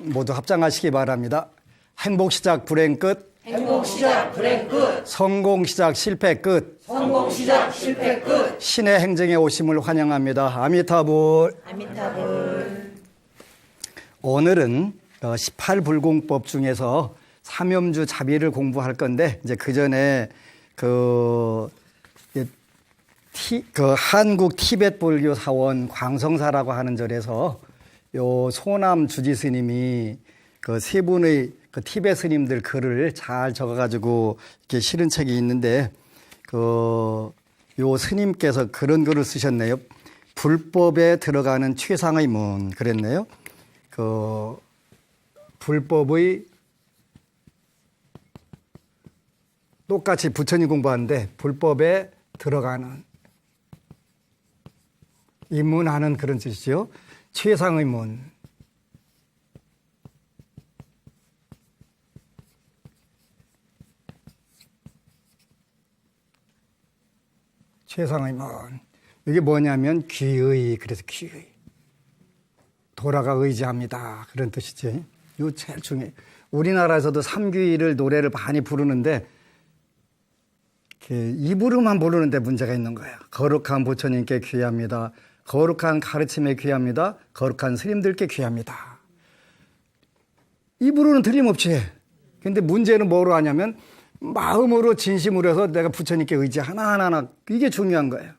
모두 합장하시기 바랍니다. 행복 시작 불행 끝. 행복 시작 불행 끝. 성공 시작 실패 끝. 성공 시작 실패 끝. 신의 행정에 오심을 환영합니다. 아미타불. 아미타불. 오늘은 18불공법 중에서 삼염주 자비를 공부할 건데, 이제 그 전에 한국 티벳 불교 사원 광성사라고 하는 절에서 요 소남 주지 스님이 그 세 분의 그 티벳 스님들 글을 잘 적어가지고 이렇게 실은 책이 있는데, 요 스님께서 그런 글을 쓰셨네요. 불법에 들어가는 최상의 문 그랬네요. 불법의 똑같이 부처님 공부하는데 불법에 들어가는 입문하는 그런 뜻이죠. 최상의 문. 최상의 문. 이게 뭐냐면 귀의, 그래서 귀의. 돌아가 의지합니다. 그런 뜻이지. 이거 제일 중요해요. 우리나라에서도 삼귀를 노래를 많이 부르는데 입으로만 부르는데 문제가 있는 거예요. 거룩한 부처님께 귀합니다. 거룩한 가르침에 귀합니다. 거룩한 스님들께 귀합니다. 입으로는 틀림없이 해. 근데 문제는 뭐로 하냐면 마음으로 진심으로 해서 내가 부처님께 의지 하나하나, 이게 중요한 거예요.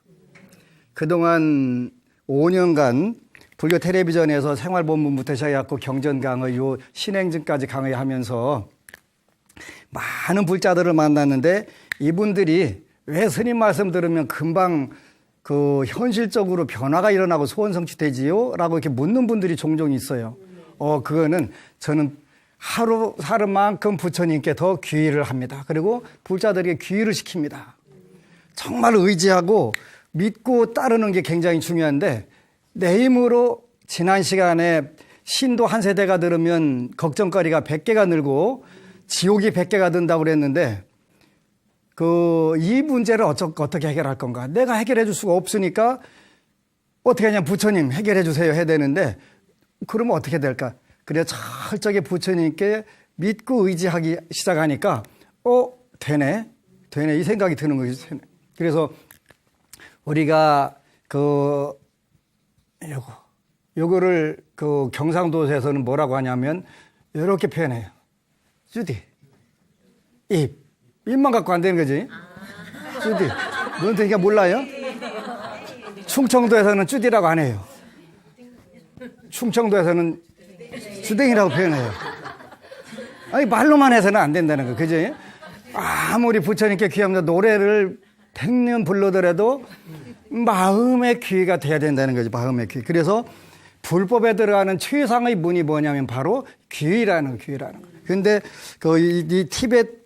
그동안 5년간 불교 텔레비전에서 생활본문부터 시작해갖고 경전 강의, 요 신행증까지 강의하면서 많은 불자들을 만났는데, 이분들이 왜 스님 말씀 들으면 금방 현실적으로 변화가 일어나고 소원 성취되지요? 라고 이렇게 묻는 분들이 종종 있어요. 그거는 저는 하루 살만큼 부처님께 더 귀의를 합니다. 그리고 불자들에게 귀의를 시킵니다. 정말 의지하고 믿고 따르는 게 굉장히 중요한데, 내 힘으로 지난 시간에 신도 한 세대가 들으면 걱정거리가 100개가 늘고 지옥이 100개가 든다고 그랬는데, 이 문제를 어떻게 해결할 건가? 내가 해결해 줄 수가 없으니까 어떻게 하냐, 부처님 해결해 주세요 해야 되는데, 그러면 어떻게 될까? 그래서 철저하게 부처님께 믿고 의지하기 시작하니까 되네 이 생각이 드는 거죠. 그래서 우리가 요거를 경상도에서는 뭐라고 하냐면 이렇게 표현해요. 주디 입만 갖고 안 되는 거지. 주디, 넌 되니까 몰라요? 충청도에서는 주디라고 안 해요. 충청도에서는 주댕이라고 표현해요. 아니, 말로만 해서는 안 된다는 거, 그지? 아무리 부처님께 귀합니다 노래를 100년 불러더라도 마음의 귀가 돼야 된다는 거죠. 마음의 귀. 그래서 불법에 들어가는 최상의 문이 뭐냐면 바로 귀라는 거. 근데 이 티벳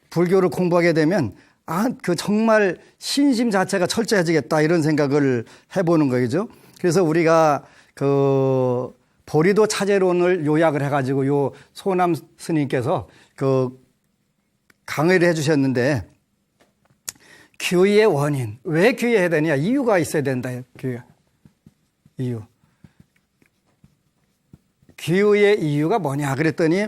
불교를 공부하게 되면 정말 신심 자체가 철저해지겠다, 이런 생각을 해보는 거죠. 그래서 우리가 보리도 차제론을 요약을 해가지고 요 소남 스님께서 강의를 해주셨는데, 귀의 원인, 왜 귀해야 되냐, 이유가 있어야 된다. 이유. 귀의 이유가 뭐냐 그랬더니,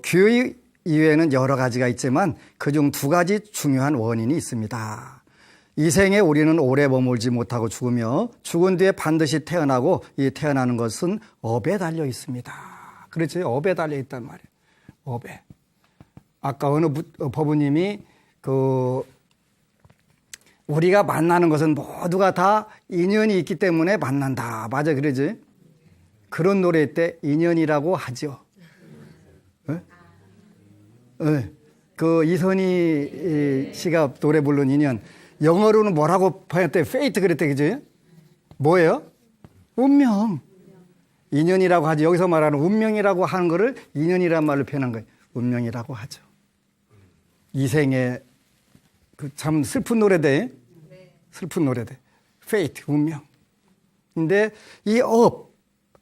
귀의 이유에는 여러 가지가 있지만 그중 2가지 중요한 원인이 있습니다. 이 생에 우리는 오래 머물지 못하고 죽으며 죽은 뒤에 반드시 태어나고, 이 태어나는 것은 업에 달려 있습니다. 그렇죠? 업에 달려 있단 말이에요. 업에. 아까 어느 법우님이 우리가 만나는 것은 모두가 다 인연이 있기 때문에 만난다. 맞아, 그러지? 그런 노래 때 인연이라고 하죠. 이선희 씨가 노래 부른 인연. 영어로는 뭐라고 표현했대? 페이트 그랬대, 그지? 뭐예요? 운명. 인연이라고 하죠. 여기서 말하는 운명이라고 하는 거를 인연이라는 말로 표현한 거예요. 운명이라고 하죠. 이 생에 참 슬픈 노래대. 슬픈 노래대. 페이트, 운명. 근데 이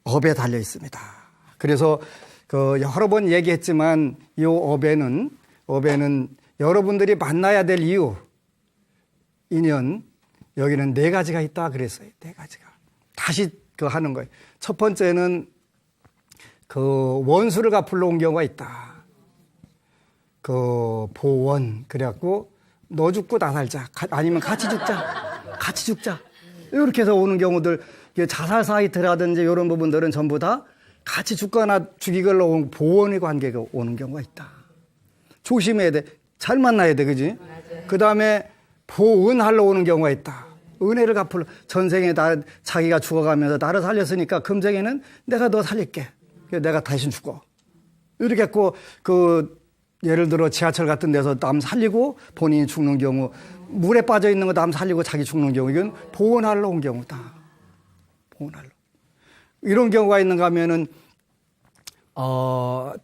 업에 달려 있습니다. 그래서 여러 번 얘기했지만 이 업에는 여러분들이 만나야 될 이유, 인연, 여기는 4가지가 있다 그랬어요. 4가지가. 다시 하는 거예요. 첫 번째는 그 원수를 갚으러 온 경우가 있다. 그 보원 그래갖고 너 죽고 나 살자 아니면 같이 죽자 이렇게 해서 오는 경우들 자살 사이트라든지 이런 부분들은 전부 다 같이 죽거나 죽이걸로 온 보원의 관계가 오는 경우가 있다. 조심해야 돼. 잘 만나야 돼. 그지? 그 다음에 보은하러 오는 경우가 있다. 은혜를 갚으러 전생에 자기가 죽어가면서 나를 살렸으니까 금생에는 내가 너 살릴게. 내가 대신 죽어. 이렇게 했고 예를 들어 지하철 같은 데서 남 살리고 본인이 죽는 경우, 물에 빠져 있는 거 남 살리고 자기 죽는 경우, 이건 보온하러 온 경우다. 보온하러. 이런 경우가 있는가 하면은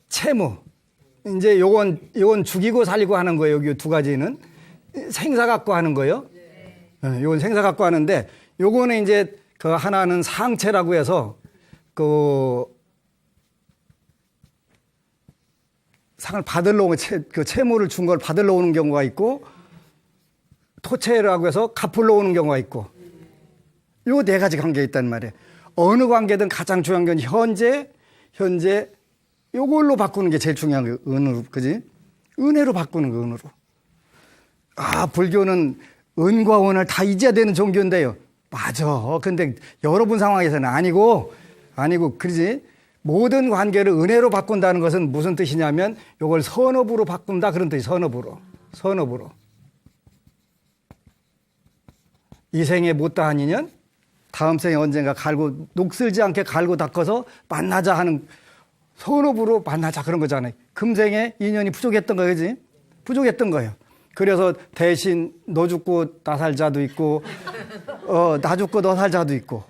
채무. 이제 요건 죽이고 살리고 하는 거예요. 여기 두 가지는 생사 갖고 하는 거예요. 요건 생사 갖고 하는데 요거는 이제 그 하나는 상채라고 해서 상을 받으러 오는 채무를 준 걸 받으러 오는 경우가 있고 토채라고 해서 갚으러 오는 경우가 있고 요 네 가지 관계가 있단 말이에요. 어느 관계든 가장 중요한 건 현재 요걸로 바꾸는 게 제일 중요한 거예요. 은으로. 그지? 은혜로 바꾸는 거, 은으로. 불교는 은과 은을 다 잊어야 되는 종교인데요. 맞아. 근데 여러분 상황에서는 아니고, 그러지? 모든 관계를 은혜로 바꾼다는 것은 무슨 뜻이냐면, 요걸 선업으로 바꾼다. 그런 뜻이 선업으로. 이 생에 못다 한 인연, 다음 생에 언젠가 녹슬지 않게 갈고 닦아서 만나자 하는 선업으로 만나자 그런 거잖아요. 금생에 인연이 부족했던 거지? 부족했던 거예요. 그래서 대신 너 죽고 나 살자도 있고, 나 죽고 너 살자도 있고,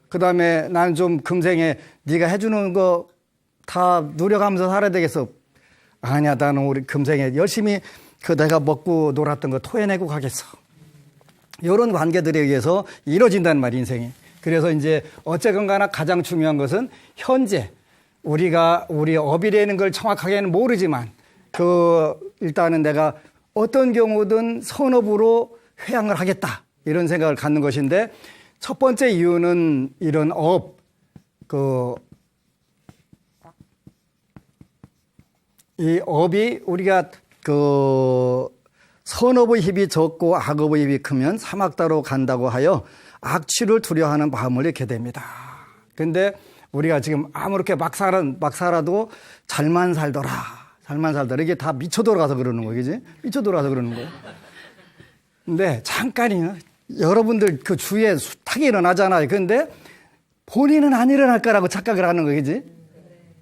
그 다음에 나는 좀 금생에 네가 해주는 거 다 누려가면서 살아야 되겠어. 아니야, 나는 우리 금생에 열심히 내가 먹고 놀았던 거 토해내고 가겠어. 이런 관계들에 의해서 이루어진다는 말이에요, 인생이. 그래서 이제 어쨌건 간에 가장 중요한 것은 현재 우리 업이라는 걸 정확하게는 모르지만 일단은 내가 어떤 경우든 선업으로 회양을 하겠다 이런 생각을 갖는 것인데 첫 번째 이유는 이런 이 업이 우리가 선업의 힘이 적고 악업의 힘이 크면 사막다로 간다고 하여 악취를 두려워하는 마음을 잃게 됩니다. 근데 우리가 지금 아무렇게 막 살아도 잘만 살더라. 이게 다 미쳐 돌아가서 그러는 거예요. 그지? 미쳐 돌아가서 그러는 거예요. 근데 잠깐이요. 여러분들 그 주위에 숱하게 일어나잖아요. 근데 본인은 안 일어날 거라고 착각을 하는 거예요. 그지?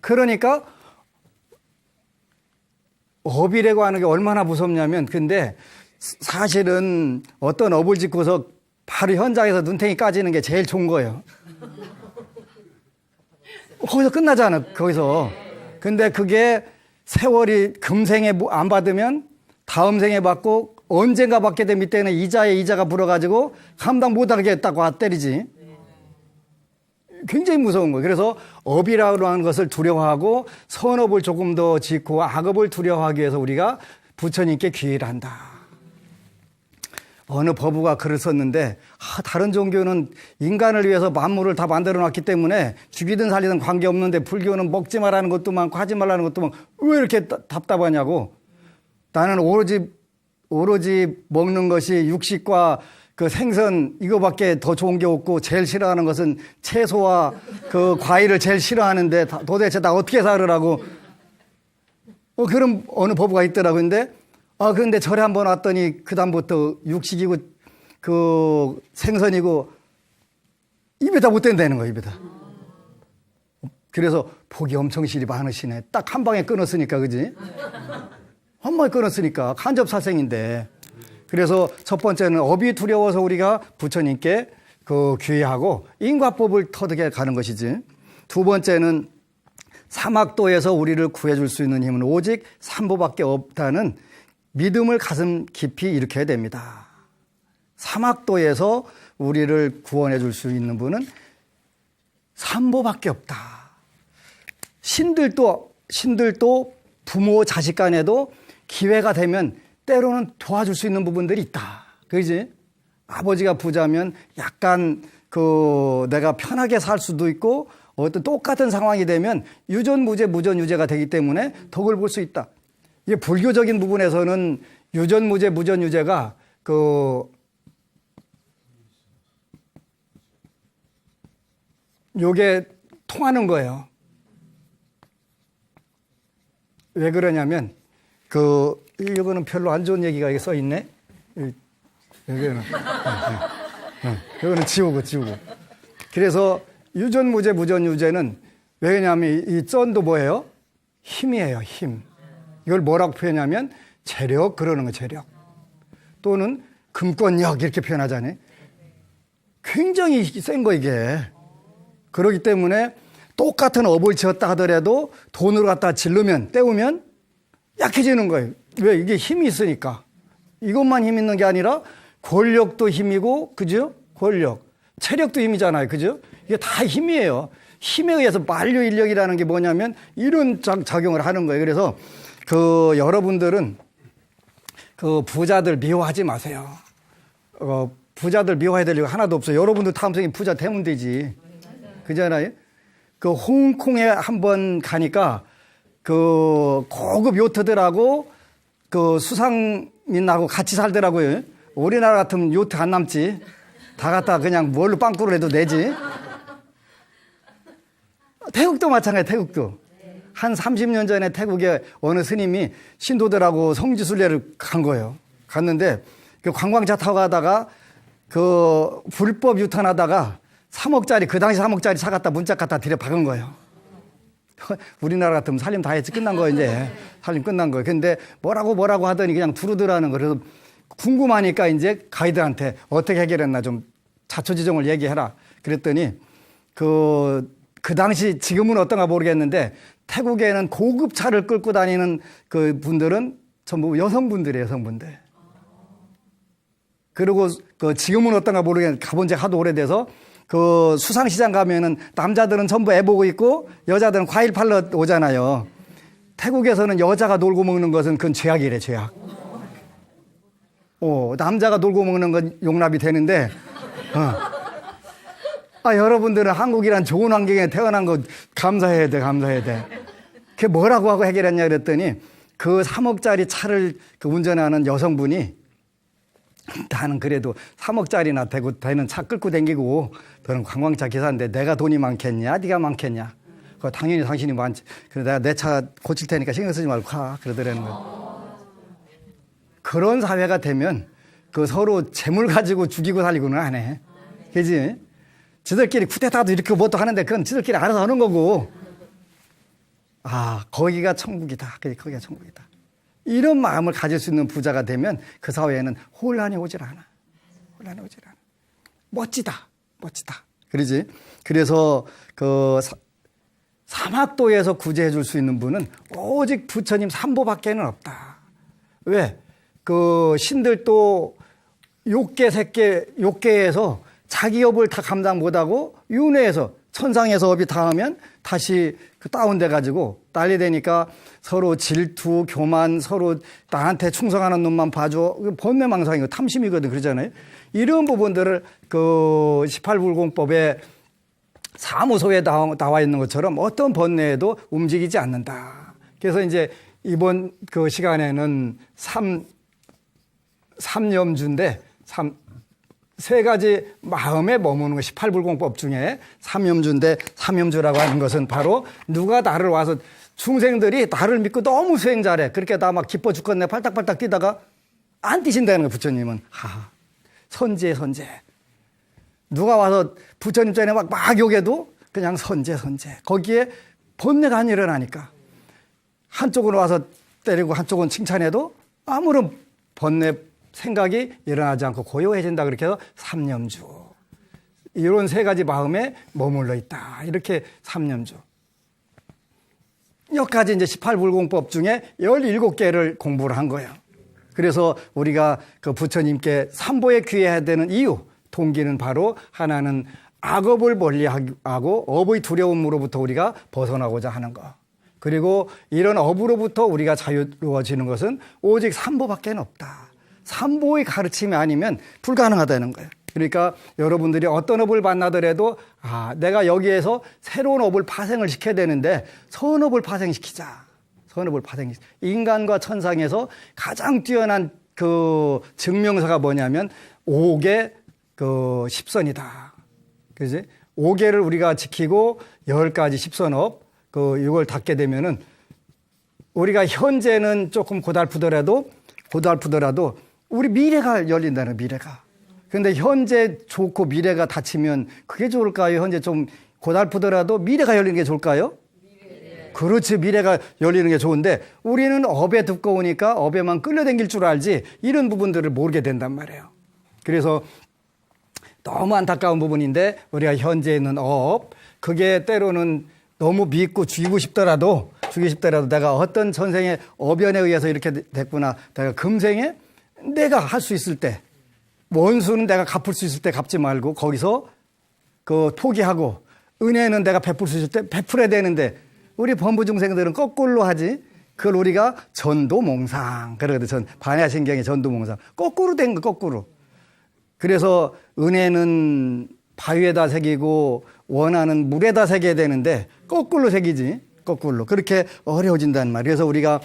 그러니까 업이라고 하는 게 얼마나 무섭냐면 근데 사실은 어떤 업을 짓고서 바로 현장에서 눈탱이 까지는 게 제일 좋은 거예요. 거기서 끝나잖아, 거기서. 근데 그게 세월이 금생에 안 받으면 다음 생에 받고 언젠가 받게 되면 이때는 이자에 이자가 불어가지고 감당 못하겠다고 때리지. 굉장히 무서운 거예요. 그래서 업이라고 하는 것을 두려워하고 선업을 조금 더 짓고 악업을 두려워하기 위해서 우리가 부처님께 귀의를 한다. 어느 법우가 글을 썼는데 다른 종교는 인간을 위해서 만물을 다 만들어 놨기 때문에 죽이든 살리든 관계없는데 불교는 먹지 말라는 것도 많고 하지 말라는 것도 많고 왜 이렇게 답답하냐고. 나는 오로지 먹는 것이 육식과 생선 이거밖에 더 좋은 게 없고 제일 싫어하는 것은 채소와 과일을 제일 싫어하는데 도대체 나 어떻게 살으라고. 그런 어느 법우가 있더라고요. 근데 절에 한번 왔더니 그다음부터 육식이고 생선이고 입에다 못 댄다는 거예요. 입에다. 그래서 복이 엄청 실이 많으시네. 딱 한 방에 끊었으니까. 그지? 한 방에 끊었으니까 간접사생인데. 그래서 첫 번째는 업이 두려워서 우리가 부처님께 귀의하고 인과법을 터득해 가는 것이지. 두 번째는 사막도에서 우리를 구해줄 수 있는 힘은 오직 삼보밖에 없다는 믿음을 가슴 깊이 일으켜야 됩니다. 사막도에서 우리를 구원해 줄 수 있는 분은 삼보밖에 없다. 신들도 부모 자식 간에도 기회가 되면 때로는 도와줄 수 있는 부분들이 있다. 그지? 아버지가 부자면 약간 내가 편하게 살 수도 있고 어떤 똑같은 상황이 되면 유전무죄, 무전유죄가 되기 때문에 덕을 볼 수 있다. 이게 불교적인 부분에서는 유전무죄, 무전유죄가 요게 통하는 거예요. 왜 그러냐면 이거는 별로 안 좋은 얘기가 여기 써 있네. 여기는 이거는 지우고. 그래서 유전무죄, 무전유죄는 왜냐하면 이 쩐도 뭐예요? 힘이에요, 힘. 이걸 뭐라고 표현하면 재력, 그러는 거, 재력. 또는 금권력 이렇게 표현하잖아요. 굉장히 센 거 이게. 그렇기 때문에 똑같은 업을 지었다 하더라도 돈으로 갖다 질르면, 때우면 약해지는 거예요. 왜? 이게 힘이 있으니까. 이것만 힘 있는 게 아니라 권력도 힘이고, 그죠? 권력. 체력도 힘이잖아요. 그죠? 이게 다 힘이에요. 힘에 의해서 만료인력이라는 게 뭐냐면 이런 작용을 하는 거예요. 그래서 여러분들은 부자들 미워하지 마세요. 부자들 미워해야 될 이유가 하나도 없어요. 여러분도 다음 생에 부자 되면 되지. 그잖아요? 홍콩에 한번 가니까 고급 요트들하고 수상민하고 같이 살더라고요. 우리나라 같으면 요트 안 남지. 다 갖다 그냥 뭘로 빵꾸를 해도 되지. 태국도 마찬가지예요. 태국도. 한 30년 전에 태국에 어느 스님이 신도들하고 성지순례를 간 거예요. 갔는데 관광차 타고 가다가 불법 유턴하다가 3억짜리, 그 당시 3억짜리 차 갖다 문짝 갖다 들여 박은 거예요. 우리나라 같으면 살림 다 했지. 끝난 거예요, 이제. 살림 끝난 거예요. 근데 뭐라고 하더니 그냥 두루두라는 거예요. 그래서 궁금하니까 이제 가이드한테 어떻게 해결했나 좀 자초지종을 얘기해라. 그랬더니 그 당시 지금은 어떤가 모르겠는데 태국에는 고급 차를 끌고 다니는 그 분들은 전부 여성분들이에요, 여성분들. 그리고 지금은 어떤가 모르겠는데 가본 지 하도 오래돼서 수상시장 가면은 남자들은 전부 애 보고 있고 여자들은 과일 팔러 오잖아요. 태국에서는 여자가 놀고 먹는 것은 그건 죄악이래, 죄악. 남자가 놀고 먹는 건 용납이 되는데, 여러분들은 한국이란 좋은 환경에 태어난 거 감사해야 돼. 그게 뭐라고 하고 해결했냐 그랬더니 3억짜리 차를 운전하는 여성분이 나는 그래도 3억짜리나 되는 차 끌고 다니고 너는 관광차 기사인데 내가 돈이 많겠냐? 네가 많겠냐? 당연히 당신이 많지. 그래 내가 내 차 고칠 테니까 신경 쓰지 말고 가. 그러더라는 거예요. 그런 사회가 되면 서로 재물 가지고 죽이고 살리고는 안 해. 그지? 지들끼리 쿠데타도 이렇게 뭐 또 하는데 그건 지들끼리 알아서 하는 거고. 거기가 천국이다. 거기가 천국이다. 이런 마음을 가질 수 있는 부자가 되면 그 사회에는 혼란이 오질 않아. 멋지다. 그러지? 그래서 사막도에서 구제해 줄 수 있는 분은 오직 부처님 삼보밖에는 없다. 왜? 신들도 욕계에서 자기 업을 다 감당 못하고 윤회에서 천상에서 업이 닿으면 다시 다운돼 가지고 난리 되니까 서로 질투, 교만, 서로 나한테 충성하는 놈만 봐줘. 번뇌망상이고 탐심이거든. 그러잖아요. 이런 부분들을 18불공법에 사무소에 나와 있는 것처럼 어떤 번뇌에도 움직이지 않는다. 그래서 이제 이번 시간에는 삼염주인데 세 가지 마음에 머무는 것, 18불공법 중에 삼염주인데 삼염주라고 하는 것은 바로 누가 나를 와서 중생들이 나를 믿고 너무 수행 잘해. 그렇게 나 막 기뻐 죽겠네 팔딱팔딱 뛰다가 안 뛰신다는 거예요. 부처님은. 선제. 누가 와서 부처님 전에 막 욕해도 그냥 선제. 거기에 번뇌가 안 일어나니까. 한쪽으로 와서 때리고 한쪽은 칭찬해도 아무런 번뇌 생각이 일어나지 않고 고요해진다. 그렇게 해서 삼념주. 이런 세 가지 마음에 머물러 있다. 이렇게 삼념주. 여기까지 이제 18불공법 중에 17개를 공부를 한 거예요. 그래서 우리가 부처님께 삼보에 귀해야 되는 이유, 동기는 바로 하나는 악업을 멀리하고 업의 두려움으로부터 우리가 벗어나고자 하는 것. 그리고 이런 업으로부터 우리가 자유로워지는 것은 오직 삼보밖에 없다. 삼보의 가르침이 아니면 불가능하다는 거예요. 그러니까 여러분들이 어떤 업을 만나더라도 내가 여기에서 새로운 업을 파생을 시켜야 되는데 선업을 파생시키자. 선업을 파생시키자. 인간과 천상에서 가장 뛰어난 그 증명서가 뭐냐면 5개 그 십선이다. 그지? 5개를 우리가 지키고 10가지 십선업 이걸 닦게 되면은 우리가 현재는 조금 고달프더라도 우리 미래가 열린다는 미래가. 그런데 현재 좋고 미래가 닫히면 그게 좋을까요? 현재 좀 고달프더라도 미래가 열리는 게 좋을까요? 그렇지. 미래가 열리는 게 좋은데 우리는 업에 두꺼우니까 업에만 끌려다닐 줄 알지 이런 부분들을 모르게 된단 말이에요. 그래서 너무 안타까운 부분인데 우리가 현재 있는 업 그게 때로는 너무 믿고 죽이고 싶더라도 내가 어떤 전생의 어변에 의해서 이렇게 됐구나. 내가 금생에 내가 할 수 있을 때 원수는 내가 갚을 수 있을 때 갚지 말고 거기서 포기하고 은혜는 내가 베풀 수 있을 때 베풀어야 되는데 우리 범부 중생들은 거꾸로 하지. 그걸 우리가 전도몽상 그러거든. 반야신경의 전도몽상 거꾸로 된 거 거꾸로. 그래서 은혜는 바위에다 새기고 원하는 물에다 새겨야 되는데 거꾸로 새기지. 거꾸로. 그렇게 어려워진단 말이에요. 그래서 우리가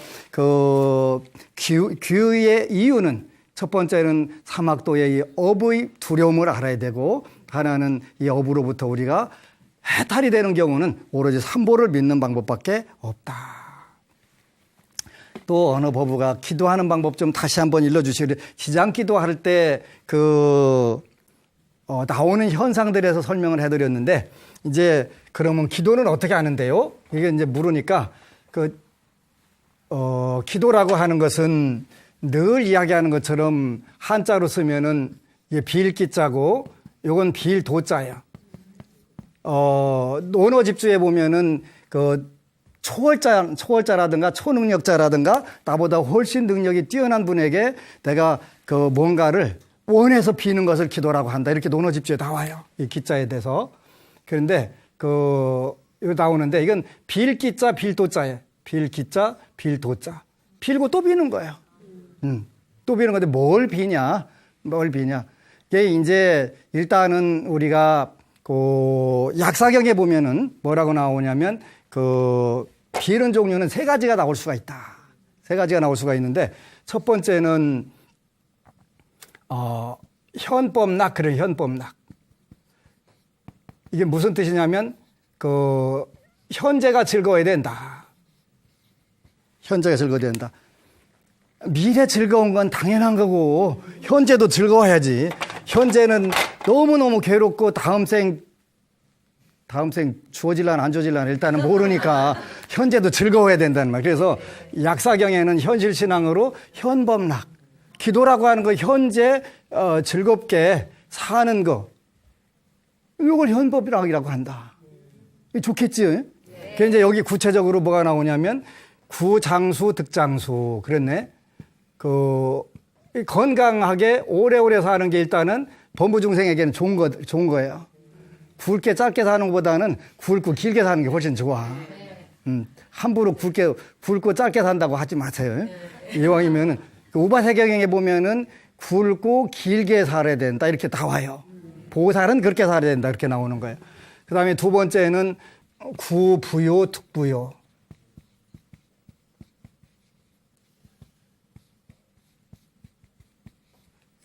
귀의 이유는 첫 번째는 사막도의 이 업의 두려움을 알아야 되고 하나는 이 업으로부터 우리가 해탈이 되는 경우는 오로지 삼보를 믿는 방법밖에 없다. 또 어느 법우가 기도하는 방법 좀 다시 한번 일러주시기를 지장 기도할 때 나오는 현상들에서 설명을 해드렸는데 이제 그러면 기도는 어떻게 하는데요? 이게 이제 물으니까 기도라고 하는 것은 늘 이야기하는 것처럼 한자로 쓰면은 이게 빌기자고 요건 빌도자예요. 논어집주에 보면은 초월자라든가 초능력자라든가 나보다 훨씬 능력이 뛰어난 분에게 내가 뭔가를 원해서 비는 것을 기도라고 한다. 이렇게 논어집주에 나와요. 이 기자에 대해서. 그런데 이거 나오는데 이건 빌기자 빌도자예요. 빌기자 빌도자. 빌고 또 비는 거예요. 또 비는 건데 뭘 비냐? 이게 이제 일단은 우리가 약사경에 보면은 뭐라고 나오냐면 비는 종류는 세 가지가 나올 수가 있다. 세 가지가 나올 수가 있는데 첫 번째는 현법락 그래 현법락. 이게 무슨 뜻이냐면 현재가 즐거워야 된다. 현재가 즐거워야 된다. 미래 즐거운 건 당연한 거고 현재도 즐거워야지. 현재는 너무너무 괴롭고 다음 생 주어질라나 안 주어질라나 일단은 모르니까 현재도 즐거워야 된다는 말. 그래서 약사경에는 현실신앙으로 현법락. 기도라고 하는 거 현재 즐겁게 사는 거. 이걸 현법락이라고 한다. 좋겠지? 그래서 이제 여기 구체적으로 뭐가 나오냐면 구장수, 득장수. 그랬네. 건강하게 오래오래 사는 게 일단은 범부 중생에게는 좋은 거예요. 굵게 짧게 사는 것보다는 굵고 길게 사는 게 훨씬 좋아. 함부로 굵고 짧게 산다고 하지 마세요. 이왕이면은 우바세경에 보면은 굵고 길게 살아야 된다 이렇게 나와요. 보살은 그렇게 살아야 된다 이렇게 나오는 거예요. 그 다음에 두 번째는 구부요, 특부요.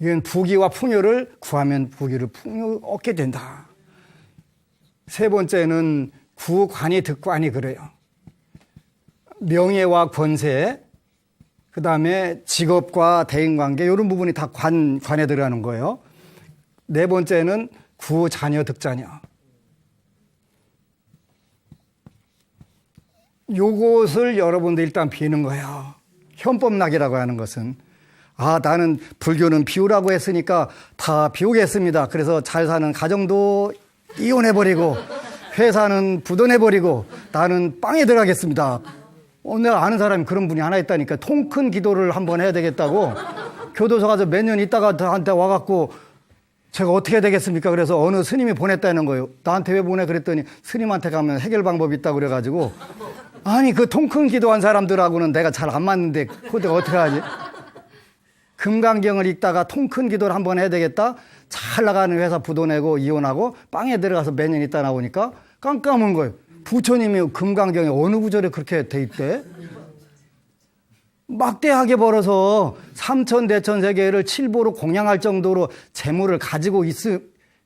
이건 부귀와 풍요를 구하면 부귀를 풍요 얻게 된다. 세 번째는 구관이 득관이 그래요. 명예와 권세, 그 다음에 직업과 대인관계 이런 부분이 다 관에 들어가는 거예요. 네 번째는 구자녀 득자녀. 요것을 여러분들 일단 비는 거예요. 현법락이라고 하는 것은 나는 불교는 비우라고 했으니까 다 비우겠습니다. 그래서 잘 사는 가정도 이혼해버리고 회사는 부도내버리고 나는 빵에 들어가겠습니다. 내가 아는 사람이 그런 분이 하나 있다니까. 통 큰 기도를 한번 해야 되겠다고 교도소 가서 몇 년 있다가 나한테 와갖고 제가 어떻게 해야 되겠습니까? 그래서 어느 스님이 보냈다는 거예요. 나한테 왜 보내? 그랬더니 스님한테 가면 해결 방법이 있다고 그래가지고 아니 그 통 큰 기도한 사람들하고는 내가 잘 안 맞는데 그거 내가 어떻게 하지? 금강경을 읽다가 통 큰 기도를 한번 해야 되겠다. 잘 나가는 회사 부도 내고 이혼하고 빵에 들어가서 몇 년 있다 나오니까 깜깜한 거예요. 부처님이 금강경에 어느 구절에 그렇게 돼 있대? 막대하게 벌어서 삼천대천세계를 칠보로 공양할 정도로 재물을 가지고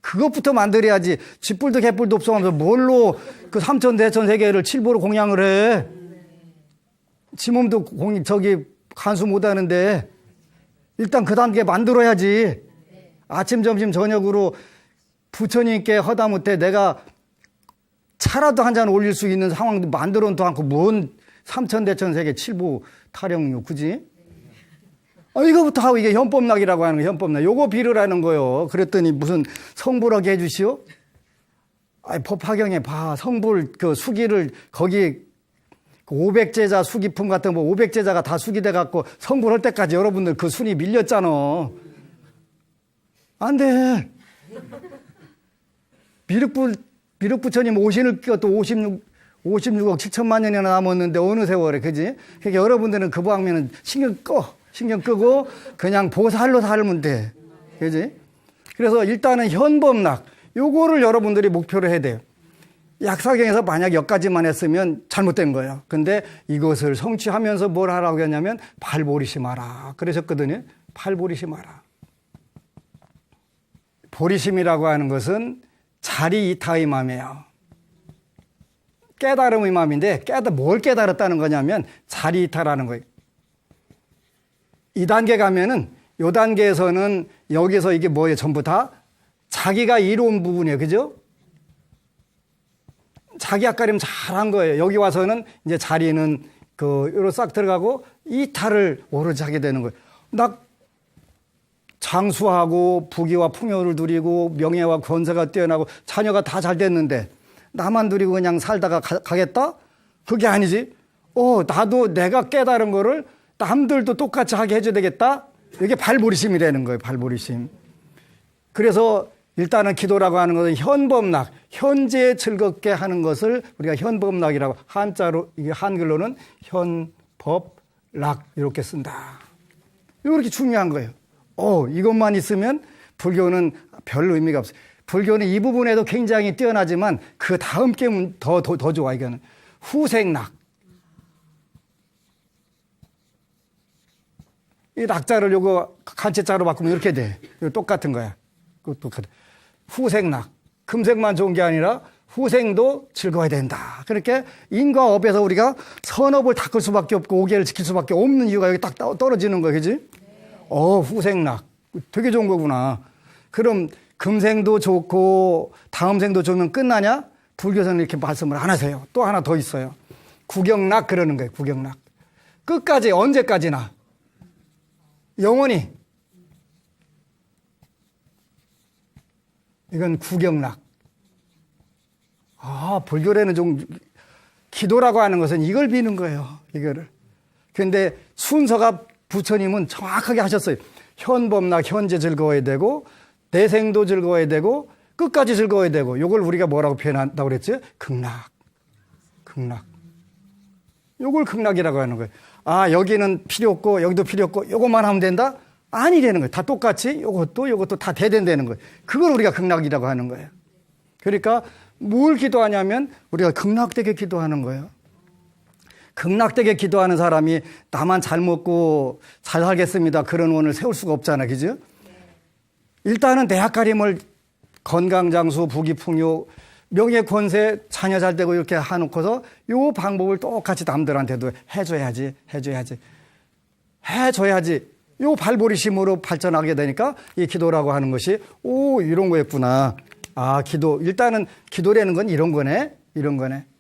그것부터 만들어야지. 쥐뿔도 개뿔도 없어 하면서 뭘로 그 삼천대천세계를 칠보로 공양을 해? 지 몸도 간수 못 하는데 일단 그 단계 만들어야지. 아침, 점심, 저녁으로 부처님께 허다못해 내가 차라도 한 잔 올릴 수 있는 상황도 만들어도 않고 뭔 삼천대천세계 칠보 타령요, 그지? 이거부터 하고 이게 현법락이라고 하는 거예요, 현법락. 요거 비르라는 거예요. 그랬더니 무슨 성불하게 해주시오? 법화경에 봐. 성불, 수기를 거기 500제자 수기품 같은 거 500제자가 다 수기돼 갖고 성불할 때까지 여러분들 그 순위 밀렸잖아. 안 돼. 미륵부처님 오신을 또 56억 7천만 년이나 남았는데 어느 세월에, 그지? 그러니까 여러분들은 그 방면은 신경 끄고 그냥 보살로 살면 돼. 그지? 그래서 일단은 현법락, 요거를 여러분들이 목표로 해야 돼요. 약사경에서 만약 여기까지만 했으면 잘못된 거예요. 근데 이것을 성취하면서 뭘 하라고 했냐면 발보리심하라. 그러셨거든요. 발보리심하라. 보리심이라고 하는 것은 자리이타의 맘이에요. 깨달음의 맘인데 뭘 깨달았다는 거냐면 자리이타라는 거예요. 이 단계 가면은 요 단계에서는 여기서 이게 뭐예요? 전부 다 자기가 이로운 부분이에요. 그죠? 자기 앞가림 잘한 거예요. 여기 와서는 이제 자리는 요로 싹 들어가고 이타를 오로지 하게 되는 거예요. 나 장수하고 부귀와 풍요를 누리고 명예와 권세가 뛰어나고 자녀가 다 잘 됐는데 나만 누리고 그냥 살다가 가겠다? 그게 아니지. 나도 내가 깨달은 거를 남들도 똑같이 하게 해줘야 되겠다? 이게 발보리심이라는 거예요, 발보리심. 그래서 일단은 기도라고 하는 것은 현법락, 현재 즐겁게 하는 것을 우리가 현법락이라고, 한자로, 이게 한글로는 현법락, 이렇게 쓴다. 이렇게 중요한 거예요. 이것만 있으면 불교는 별 의미가 없어요. 불교는 이 부분에도 굉장히 뛰어나지만 그 다음 게 더 좋아, 이거는. 후생락. 이 낙자를 요거 간체자로 바꾸면 이렇게 돼. 이거 똑같은 거야. 똑같아. 후생락. 금생만 좋은 게 아니라 후생도 즐거워야 된다. 그렇게 인과 업에서 우리가 선업을 닦을 수밖에 없고 오계를 지킬 수밖에 없는 이유가 여기 딱 떨어지는 거야. 그지? 후생락. 되게 좋은 거구나. 그럼 금생도 좋고 다음 생도 좋으면 끝나냐? 불교에서는 이렇게 말씀을 안 하세요. 또 하나 더 있어요. 구경락 그러는 거예요. 구경락. 끝까지, 언제까지나. 영원히. 이건 구경락. 불교에는 좀 기도라고 하는 것은 이걸 비는 거예요. 이거를. 근데 순서가 부처님은 정확하게 하셨어요. 현법락, 현재 즐거워야 되고 내생도 즐거워야 되고 끝까지 즐거워야 되고 요걸 우리가 뭐라고 표현한다고 그랬지? 극락. 요걸 극락이라고 하는 거예요. 여기는 필요 없고 여기도 필요 없고 요것만 하면 된다? 아니라는 거예요. 다 똑같이 요것도 다 대된다는 거예요. 그걸 우리가 극락이라고 하는 거예요. 그러니까 뭘 기도하냐면 우리가 극락되게 기도하는 거예요. 극락되게 기도하는 사람이 나만 잘 먹고 잘 살겠습니다. 그런 원을 세울 수가 없잖아. 그죠? 일단은 내 앞가림을 건강장수, 부귀풍요, 명예권세, 자녀 잘 되고 이렇게 해놓고서 요 방법을 똑같이 남들한테도 해줘야지. 요 발보리심으로 발전하게 되니까 이 기도라고 하는 것이 이런 거였구나. 기도. 일단은 기도라는 건 이런 거네.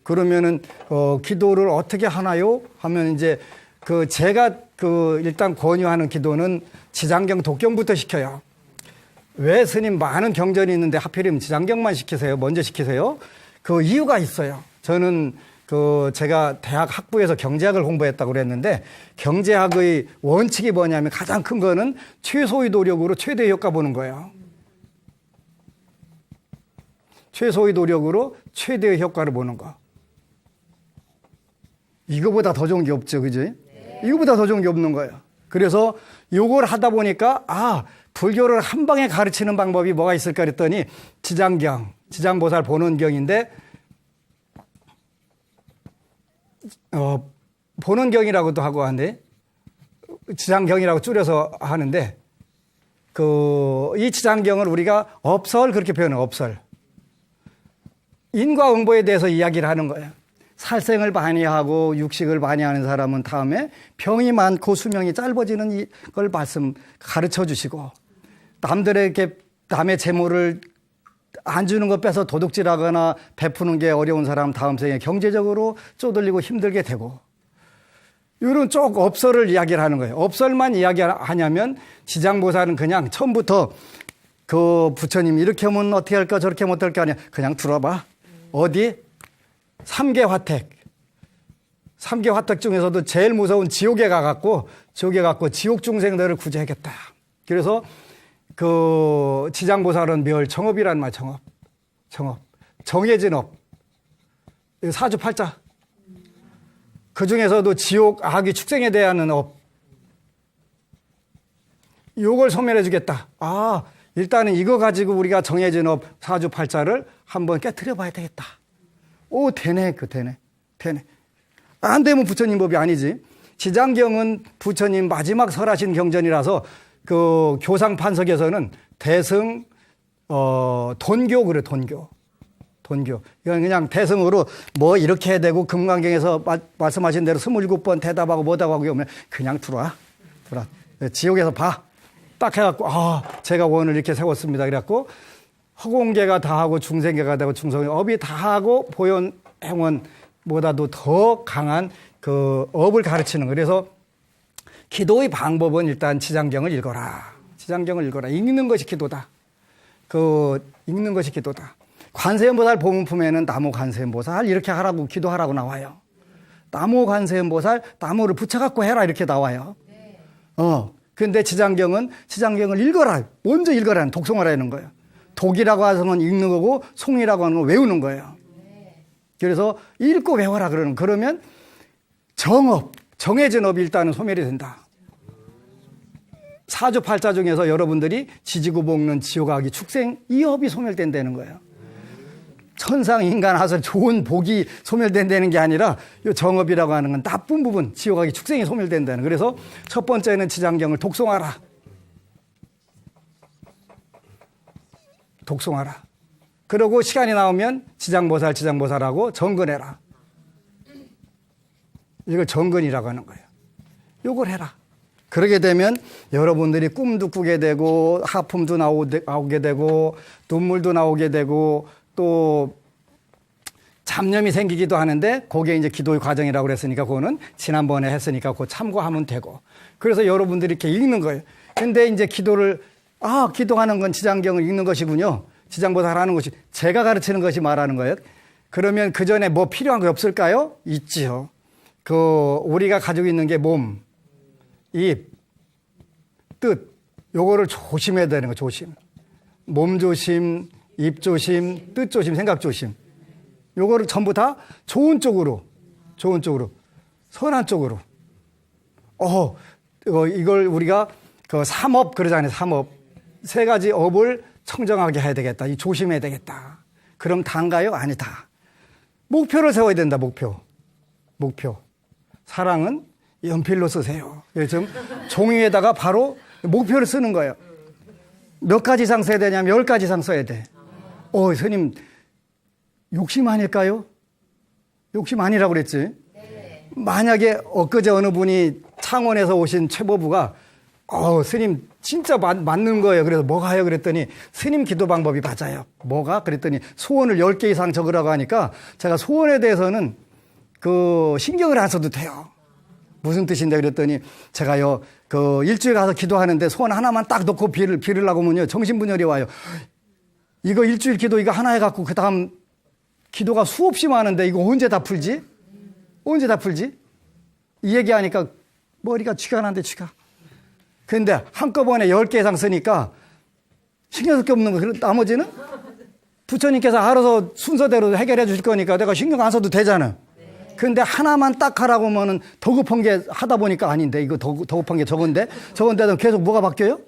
그러면은 기도를 어떻게 하나요? 하면 이제 제가 일단 권유하는 기도는 지장경, 독경부터 시켜요. 왜 스님 많은 경전이 있는데 하필이면 지장경만 시키세요? 먼저 시키세요? 그 이유가 있어요. 저는 제가 대학 학부에서 경제학을 공부했다고 그랬는데 경제학의 원칙이 뭐냐면 가장 큰 거는 최소의 노력으로 최대의 효과 보는 거예요. 최소의 노력으로 최대의 효과를 보는 거. 이거보다 더 좋은 게 없죠. 그죠? 이거보다 더 좋은 게 없는 거예요. 그래서 요걸 하다 보니까 불교를 한 방에 가르치는 방법이 뭐가 있을까 그랬더니 지장경, 지장보살 본원경인데 본원경이라고도 하고 하는데 지장경이라고 줄여서 하는데 이 지장경을 우리가 업설 그렇게 표현해요. 업설. 인과응보에 대해서 이야기를 하는 거예요. 살생을 많이 하고 육식을 많이 하는 사람은 다음에 병이 많고 수명이 짧아지는 이걸 가르쳐 주시고 남들에게 남의 재물을 안 주는 것 빼서 도둑질하거나 베푸는 게 어려운 사람 다음 생에 경제적으로 쪼들리고 힘들게 되고 이런 쪽 업설을 이야기를 하는 거예요. 업설만 이야기하냐면 지장보살은 그냥 처음부터 그 부처님 이렇게 하면 어떻게 할까 저렇게 하면 어떨까 아니야. 그냥 들어봐. 어디? 3계 화택. 3계 화택 중에서도 제일 무서운 지옥에 가갖고 지옥 중생들을 구제하겠다. 그래서 그 지장보살은 멸정업이란 말, 정업. 정해진 업. 사주팔자. 그 중에서도 지옥, 악의 축생에 대한 업. 요걸 소멸해 주겠다. 일단은 이거 가지고 우리가 정해진 업, 사주팔자를 한번 깨트려 봐야 되겠다. 되네. 안 되면 부처님 법이 아니지. 지장경은 부처님 마지막 설하신 경전이라서 그 교상 판석에서는 대승, 돈교 그래, 돈교. 이건 그냥 대승으로 뭐 이렇게 해야 되고 금강경에서 말씀하신 대로 27번 대답하고 뭐다고 하고 오면 그냥 들어와. 지옥에서 봐. 딱 해갖고, 제가 원을 이렇게 세웠습니다. 그래갖고 허공계가 다 하고 중생계가 되고 중성계 업이 다 하고 보현 행원보다도 더 강한 그 업을 가르치는 거예요. 그래서 기도의 방법은 일단 지장경을 읽어라. 읽는 것이 기도다. 읽는 것이 기도다. 관세음보살 보문품에는 나무 관세음보살 이렇게 하라고 기도하라고 나와요. 나무 관세음보살 나무를 붙여갖고 해라 이렇게 나와요. 근데 지장경을 읽어라. 먼저 읽어라는 독송하라는 거예요. 독이라고 하면 읽는 거고 송이라고 하는 건 외우는 거예요. 그래서 읽고 외워라 그러면 정해진 업이 일단은 소멸이 된다. 사주팔자 중에서 여러분들이 지지고 볶는 지옥악이 축생 이 업이 소멸된다는 거예요. 천상 인간 하설 좋은 복이 소멸된다는 게 아니라 이 정업이라고 하는 건 나쁜 부분 지옥악이 축생이 소멸된다는. 그래서 첫 번째는 지장경을 독송하라. 그러고 시간이 나오면 지장보살하고 정근해라. 이걸 정근이라고 하는 거예요. 이걸 해라. 그러게 되면 여러분들이 꿈도 꾸게 되고 하품도 나오게 되고 눈물도 나오게 되고 또 잡념이 생기기도 하는데 그게 이제 기도의 과정이라고 그랬으니까 그거는 지난번에 했으니까 그거 참고하면 되고 그래서 여러분들이 이렇게 읽는 거예요. 근데 이제 기도하는 건 지장경을 읽는 것이군요. 지장보살 하는 것이 제가 가르치는 것이 말하는 거예요. 그러면 그 전에 뭐 필요한 거 없을까요? 있지요. 우리가 가지고 있는 게 몸, 입, 뜻, 요거를 조심해야 되는 거, 조심. 몸 조심, 입 조심, 뜻 조심, 생각 조심. 요거를 전부 다 좋은 쪽으로, 선한 쪽으로. 이걸 우리가 삼업 그러잖아요, 삼업. 3가지 업을 청정하게 해야 되겠다. 조심해야 되겠다. 그럼 단가요? 아니다. 목표를 세워야 된다, 목표. 사랑은 연필로 쓰세요. 지금 종이에다가 바로 목표를 쓰는 거예요. 몇 가지 이상 써야 되냐면 10가지 이상 써야 돼. 스님, 욕심 아닐까요? 욕심 아니라고 그랬지? 네. 만약에 엊그제 어느 분이 창원에서 오신 최보부가 스님 진짜 맞는 거예요. 그래서 뭐가 해요? 그랬더니 스님 기도 방법이 맞아요. 뭐가? 그랬더니 소원을 10개 이상 적으라고 하니까 제가 소원에 대해서는 신경을 안 써도 돼요. 무슨 뜻인데 그랬더니 제가요 일주일 가서 기도하는데 소원 하나만 딱 넣고 빌으려고 하면요 정신분열이 와요. 이거 일주일 기도 이거 하나 해갖고 그 다음 기도가 수없이 많은데 이거 언제 다 풀지? 이 얘기하니까 머리가 쥐가 나는데 쥐가. 근데 한꺼번에 10개 이상 쓰니까 신경 쓸 게 없는 거. 나머지는 부처님께서 알아서 순서대로 해결해 주실 거니까 내가 신경 안 써도 되잖아. 근데 하나만 딱 하라고 하면은 더 급한 게 하다 보니까 아닌데, 이거 더 급한 게 저건데, 저건데도 계속 뭐가 바뀌어요?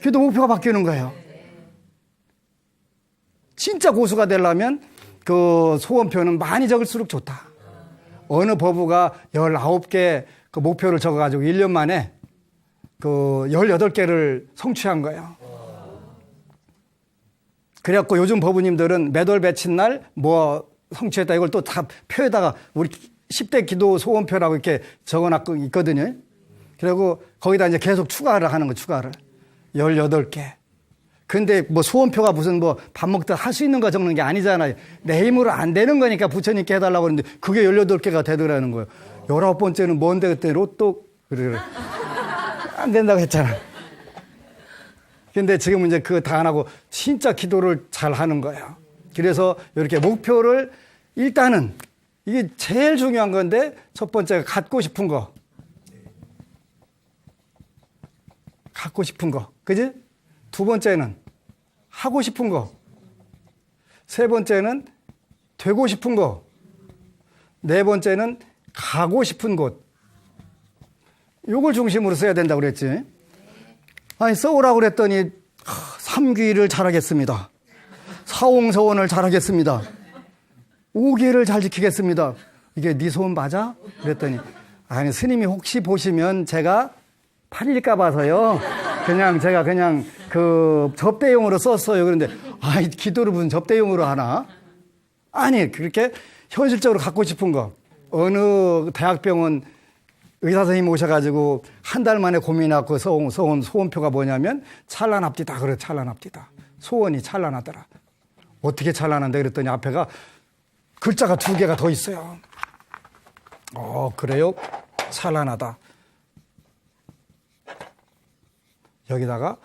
기도 목표가 바뀌는 거예요. 진짜 고수가 되려면 그 소원표는 많이 적을수록 좋다. 어느 법우가 19개 그 목표를 적어가지고 1년 만에 그 18개를 성취한 거예요. 그래갖고 요즘 법우님들은 매달 며칠 날 뭐 성취했다 이걸 또 다 표에다가 우리 10대 기도 소원표라고 이렇게 적어놨고 있거든요. 그리고 거기다 이제 계속 추가를 하는 거, 추가를. 18개. 근데 뭐 소원표가 무슨 뭐 밥 먹다 할 수 있는 거 적는 게 아니잖아요. 내 힘으로 안 되는 거니까 부처님께 해달라고 그러는데 그게 18개가 되더라는 거예요. 19번째는 뭔데 그때 로또, 그래. 안 된다고 했잖아. 근데 지금은 이제 그거 다 안 하고 진짜 기도를 잘 하는 거예요. 그래서 이렇게 목표를 일단은 이게 제일 중요한 건데 첫 번째가 갖고 싶은 거. 갖고 싶은 거. 그지? 두 번째는 하고 싶은 거. 세 번째는 되고 싶은 거. 네 번째는 가고 싶은 곳. 요걸 중심으로 써야 된다고 그랬지. 아니, 써오라고 그랬더니 삼귀를 잘하겠습니다. 사홍서원을 잘하겠습니다. 오계를 잘 지키겠습니다. 이게 네 소원 맞아? 그랬더니 아니, 스님이 혹시 보시면 제가 팔릴까 봐서요. 제가 그냥 그 접대용으로 썼어요. 그런데 아이, 기도를 무슨 접대용으로 하나? 아니, 그렇게 현실적으로 갖고 싶은 거. 어느 대학병원 의사 선생님 오셔가지고 한 달 만에 고민하고 소원표가 뭐냐면 찬란합디다. 그래, 찬란합디다. 소원이 찬란하더라. 어떻게 찬란한데? 그랬더니 앞에가 글자가 2개가 더 있어요. 그래요? 찬란하다. 여기다가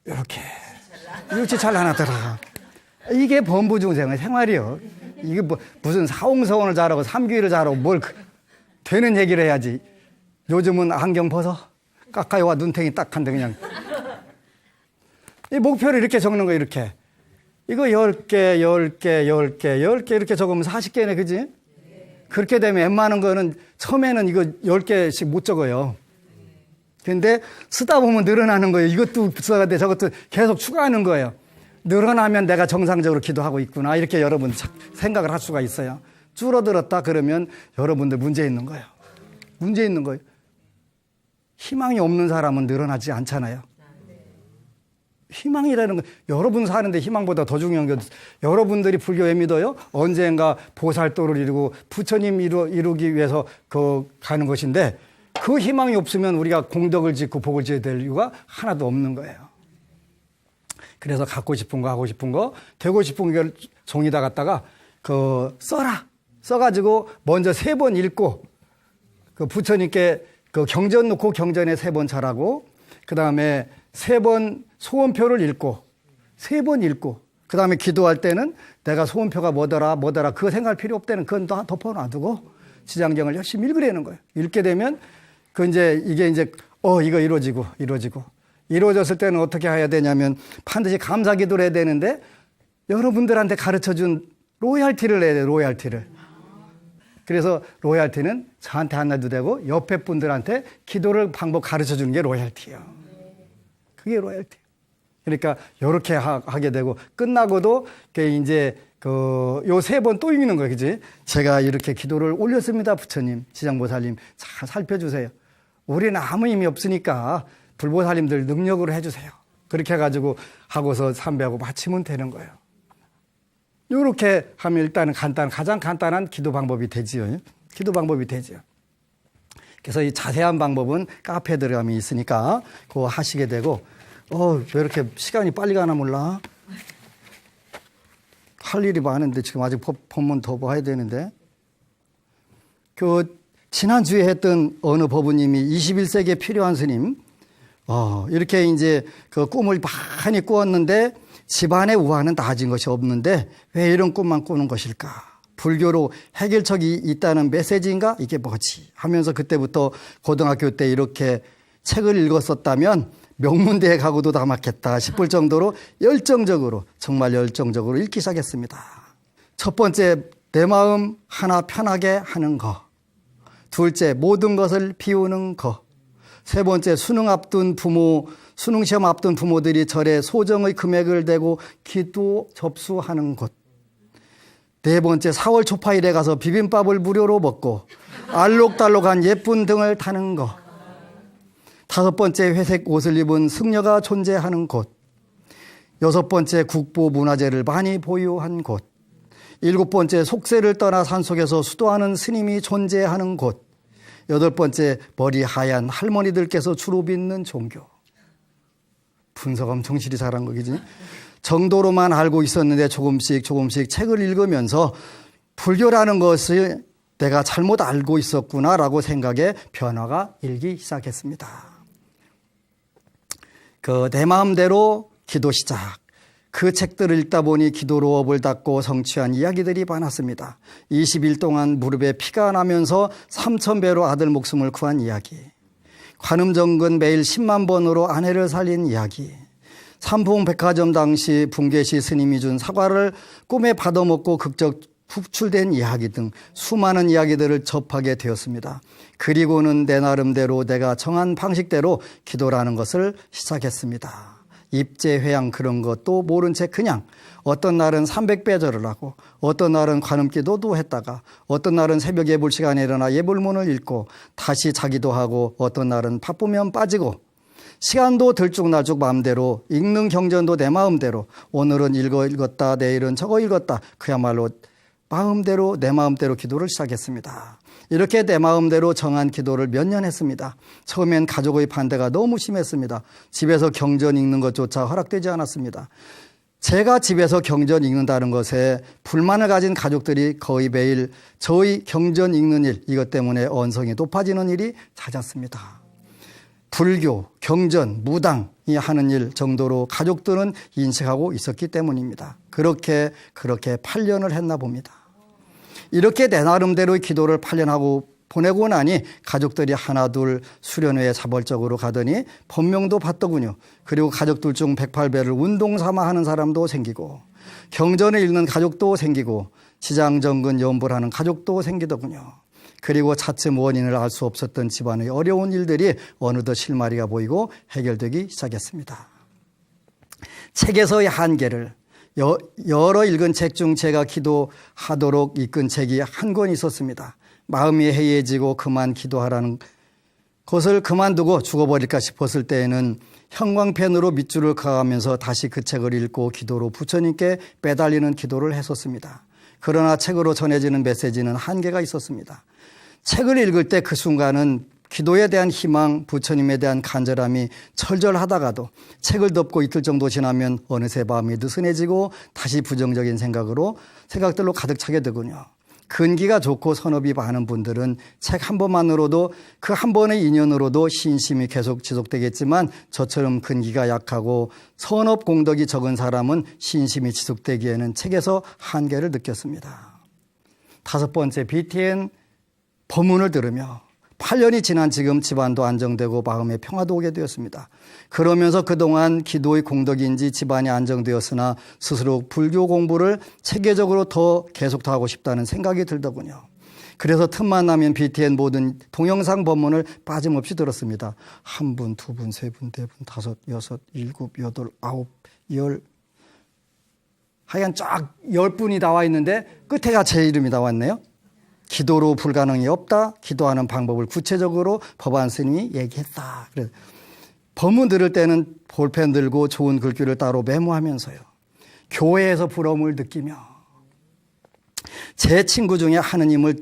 이렇게 찬란하더라. 이게 범부중생의 생활이요. 이게 뭐 무슨 사홍서원을 잘하고 삼귀를 잘하고 뭘 되는 얘기를 해야지. 요즘은 안경 벗어 까까이와 눈탱이 딱 한데 그냥. 이 목표를 이렇게 적는 거예요. 이렇게. 이거 10개, 10개, 10개, 10개 이렇게 적으면 40개네, 그지? 그렇게 되면 웬만한 거는 처음에는 이거 10개씩 못 적어요. 근데 쓰다 보면 늘어나는 거예요. 이것도 써야 돼, 저것도 계속 추가하는 거예요. 늘어나면 내가 정상적으로 기도하고 있구나. 이렇게 여러분 생각을 할 수가 있어요. 줄어들었다 그러면 여러분들 문제 있는 거예요. 문제 있는 거예요. 희망이 없는 사람은 늘어나지 않잖아요. 희망이라는 거, 여러분 사는데 희망보다 더 중요한 게, 여러분들이 불교에 믿어요? 언젠가 보살도를 이루고 부처님 이루기 위해서 가는 것인데, 그 희망이 없으면 우리가 공덕을 짓고 복을 지어야 될 이유가 하나도 없는 거예요. 그래서 갖고 싶은 거, 하고 싶은 거, 되고 싶은 걸 종이다 갖다가 써라. 써가지고 먼저 3번 읽고, 부처님께 경전 놓고 경전에 3번 절하고, 그 다음에 3번 소원표를 읽고, 3번 읽고, 그 다음에 기도할 때는 내가 소원표가 뭐더라, 그거 생각할 필요 없다는 그건 다 덮어놔두고, 지장경을 열심히 읽으려는 거예요. 읽게 되면, 이게 이거 이루어지고. 이루어졌을 때는 어떻게 해야 되냐면, 반드시 감사 기도를 해야 되는데, 여러분들한테 가르쳐 준 로얄티를 내야 돼요, 로얄티를. 그래서 로얄티는 저한테 안 내도 되고, 옆에 분들한테 기도를 방법 가르쳐 주는 게 로얄티예요. 그게 로얄티. 그러니까, 요렇게 하게 되고, 끝나고도, 이제, 요 3번 또 읽는 거예요, 그지? 제가 이렇게 기도를 올렸습니다, 부처님, 지장보살님. 잘 살펴주세요. 우리는 아무 힘이 없으니까, 불보살님들 능력으로 해주세요. 그렇게 해가지고, 하고서 삼배하고 마치면 되는 거예요. 요렇게 하면 일단은 가장 간단한 기도 방법이 되지요. 기도 방법이 되죠. 그래서 이 자세한 방법은 카페에 들어가면 있으니까, 그거 하시게 되고, 왜 이렇게 시간이 빨리 가나 몰라? 할 일이 많은데 지금 아직 법문 더 봐야 되는데. 지난주에 했던 어느 법우님이 21세기에 필요한 스님, 이렇게 이제 꿈을 많이 꾸었는데 집안의 우환은 나아진 것이 없는데 왜 이런 꿈만 꾸는 것일까? 불교로 해결책이 있다는 메시지인가? 이게 뭐지? 하면서 그때부터 고등학교 때 이렇게 책을 읽었었다면 명문대에 가고도 남았겠다 싶을 정도로 정말 열정적으로 읽기 시작했습니다. 첫 번째 내 마음 하나 편하게 하는 거. 둘째, 모든 것을 비우는 거. 세 번째, 수능 시험 앞둔 부모들이 절에 소정의 금액을 대고 기도 접수하는 것. 네 번째, 4월 초파일에 가서 비빔밥을 무료로 먹고 알록달록한 예쁜 등을 타는 것. 다섯 번째, 회색 옷을 입은 승려가 존재하는 곳. 여섯 번째, 국보 문화재를 많이 보유한 곳. 일곱 번째, 속세를 떠나 산속에서 수도하는 스님이 존재하는 곳. 여덟 번째, 머리 하얀 할머니들께서 주로 믿는 종교. 분석 엄청 실이 잘한 거겠지. 정도로만 알고 있었는데 조금씩 책을 읽으면서 불교라는 것을 내가 잘못 알고 있었구나라고 생각에 변화가 일기 시작했습니다. 내 마음대로 기도 시작. 그 책들을 읽다 보니 기도로 업을 닦고 성취한 이야기들이 많았습니다. 20일 동안 무릎에 피가 나면서 3,000배로 아들 목숨을 구한 이야기. 관음정근 매일 10만 번으로 아내를 살린 이야기. 삼풍백화점 당시 분계시 스님이 준 사과를 꿈에 받아먹고 극적 흡출된 이야기 등 수많은 이야기들을 접하게 되었습니다. 그리고는 내 나름대로 내가 정한 방식대로 기도라는 것을 시작했습니다. 입제회양 그런 것도 모른 채 그냥 어떤 날은 300배절을 하고 어떤 날은 관음기도도 했다가 어떤 날은 새벽 예불 시간에 일어나 예불문을 읽고 다시 자기도 하고 어떤 날은 바쁘면 빠지고 시간도 들쭉날쭉 마음대로 읽는 경전도 내 마음대로 오늘은 이거 읽었다 내일은 저거 읽었다 그야말로 마음대로 내 마음대로 기도를 시작했습니다. 이렇게 내 마음대로 정한 기도를 몇 년 했습니다. 처음엔 가족의 반대가 너무 심했습니다. 집에서 경전 읽는 것조차 허락되지 않았습니다. 제가 집에서 경전 읽는다는 것에 불만을 가진 가족들이 거의 매일 저의 경전 읽는 일 이것 때문에 언성이 높아지는 일이 잦았습니다. 불교, 경전, 무당이 하는 일 정도로 가족들은 인식하고 있었기 때문입니다. 그렇게 8년을 했나 봅니다. 이렇게 내 나름대로의 기도를 8년하고 보내고 나니 가족들이 하나둘 수련회에 자발적으로 가더니 법명도 받더군요. 그리고 가족들 중 108배를 운동 삼아 하는 사람도 생기고 경전을 읽는 가족도 생기고 지장정근 염불 하는 가족도 생기더군요. 그리고 차츰 원인을 알 수 없었던 집안의 어려운 일들이 어느덧 실마리가 보이고 해결되기 시작했습니다. 책에서의 한계를 여러 읽은 책 중 제가 기도하도록 이끈 책이 한 권 있었습니다. 마음이 해이해지고 그만 기도하라는 것을 그만두고 죽어버릴까 싶었을 때에는 형광펜으로 밑줄을 그어가면서 다시 그 책을 읽고 기도로 부처님께 빼달리는 기도를 했었습니다. 그러나 책으로 전해지는 메시지는 한계가 있었습니다. 책을 읽을 때 그 순간은 기도에 대한 희망, 부처님에 대한 간절함이 철절하다가도 책을 덮고 이틀 정도 지나면 어느새 마음이 느슨해지고 다시 부정적인 생각들로 가득 차게 되군요. 근기가 좋고 선업이 많은 분들은 책 한 번만으로도 그 한 번의 인연으로도 신심이 계속 지속되겠지만 저처럼 근기가 약하고 선업 공덕이 적은 사람은 신심이 지속되기에는 책에서 한계를 느꼈습니다. 다섯 번째, BTN 법문을 들으며 8년이 지난 지금 집안도 안정되고 마음의 평화도 오게 되었습니다. 그러면서 그동안 기도의 공덕인지 집안이 안정되었으나 스스로 불교 공부를 체계적으로 더 계속 더 하고 싶다는 생각이 들더군요. 그래서 틈만 나면 BTN 모든 동영상 법문을 빠짐없이 들었습니다. 한 분, 두 분, 세 분, 네 분, 다섯, 여섯, 일곱, 여덟, 아홉, 열 하여간 쫙 10분이 나와 있는데 끝에가 제 이름이 나왔네요. 기도로 불가능이 없다. 기도하는 방법을 구체적으로 법안 스님이 얘기했다. 그래서 법문 들을 때는 볼펜 들고 좋은 글귀를 따로 메모하면서요. 교회에서 부러움을 느끼며 제 친구 중에 하느님을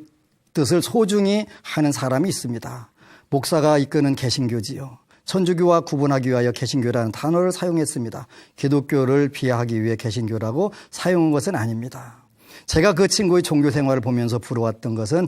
뜻을 소중히 하는 사람이 있습니다. 목사가 이끄는 개신교지요. 천주교와 구분하기 위하여 개신교라는 단어를 사용했습니다. 기독교를 비하하기 위해 개신교라고 사용한 것은 아닙니다. 제가 그 친구의 종교 생활을 보면서 부러웠던 것은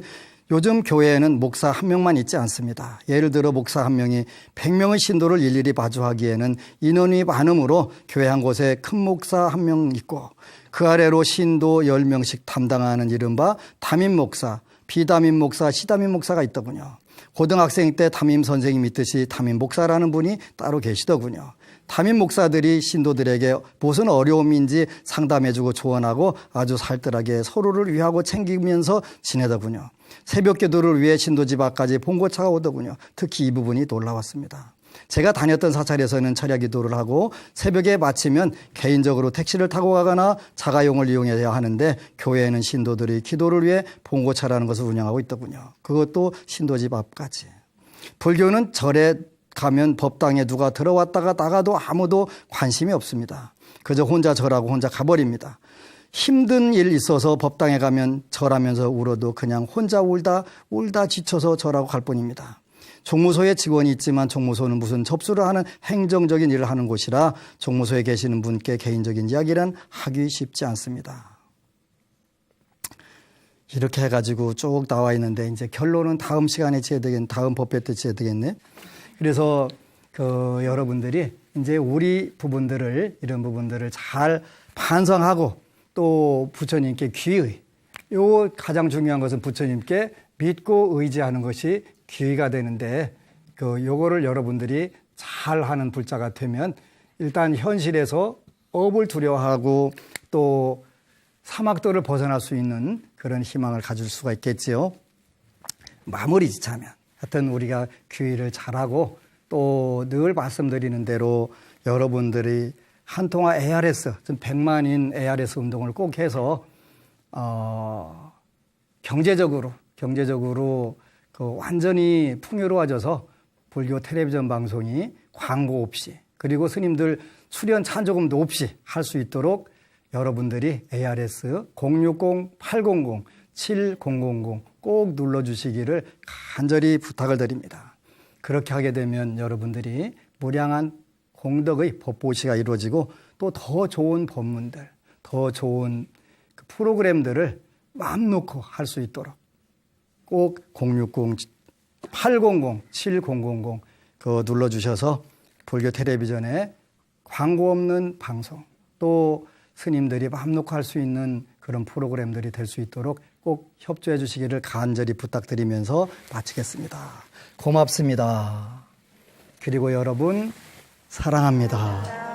요즘 교회에는 목사 한 명만 있지 않습니다. 예를 들어 목사 한 명이 100명의 신도를 일일이 마주하기에는 인원이 많으므로 교회 한 곳에 큰 목사 한 명 있고 그 아래로 신도 10명씩 담당하는 이른바 담임 목사, 비담임 목사, 시담임 목사가 있더군요. 고등학생 때 담임 선생님 있듯이 담임 목사라는 분이 따로 계시더군요. 담임 목사들이 신도들에게 무슨 어려움인지 상담해주고 조언하고 아주 살뜰하게 서로를 위하고 챙기면서 지내더군요. 새벽 기도를 위해 신도집 앞까지 봉고차가 오더군요. 특히 이 부분이 놀라웠습니다. 제가 다녔던 사찰에서는 철야 기도를 하고 새벽에 마치면 개인적으로 택시를 타고 가거나 자가용을 이용해야 하는데 교회에는 신도들이 기도를 위해 봉고차라는 것을 운영하고 있더군요. 그것도 신도집 앞까지. 불교는 절에 가면 법당에 누가 들어왔다가 나가도 아무도 관심이 없습니다. 그저 혼자 절하고 혼자 가버립니다. 힘든 일 있어서 법당에 가면 절하면서 울어도 그냥 혼자 울다 지쳐서 절하고 갈 뿐입니다. 종무소에 직원이 있지만 종무소는 무슨 접수를 하는 행정적인 일을 하는 곳이라 종무소에 계시는 분께 개인적인 이야기란 하기 쉽지 않습니다. 이렇게 해가지고 쭉 나와 있는데 이제 결론은 다음 시간에 다음 법회 때 지어야 되겠네. 그래서 여러분들이 이제 우리 부분들을 이런 부분들을 잘 반성하고 또 부처님께 귀의, 요 가장 중요한 것은 부처님께 믿고 의지하는 것이 귀의가 되는데 요거를 여러분들이 잘 하는 불자가 되면 일단 현실에서 업을 두려워하고 또 사막도를 벗어날 수 있는 그런 희망을 가질 수가 있겠지요. 마무리 짓자면 하여튼 우리가 귀의를 잘하고 또 늘 말씀드리는 대로 여러분들이 한통화 ARS, 100만인 ARS 운동을 꼭 해서 경제적으로 완전히 풍요로워져서 불교 텔레비전 방송이 광고 없이 그리고 스님들 출연 찬조금도 없이 할 수 있도록 여러분들이 ARS 060-800-7000 꼭 눌러주시기를 간절히 부탁을 드립니다. 그렇게 하게 되면 여러분들이 무량한 공덕의 법보시가 이루어지고 또 더 좋은 법문들, 더 좋은 프로그램들을 마음 놓고 할 수 있도록 꼭 060-800-7000 그거 눌러주셔서 불교 텔레비전에 광고 없는 방송 또 스님들이 마음 놓고 할 수 있는 그런 프로그램들이 될 수 있도록 꼭 협조해 주시기를 간절히 부탁드리면서 마치겠습니다. 고맙습니다. 그리고 여러분 사랑합니다.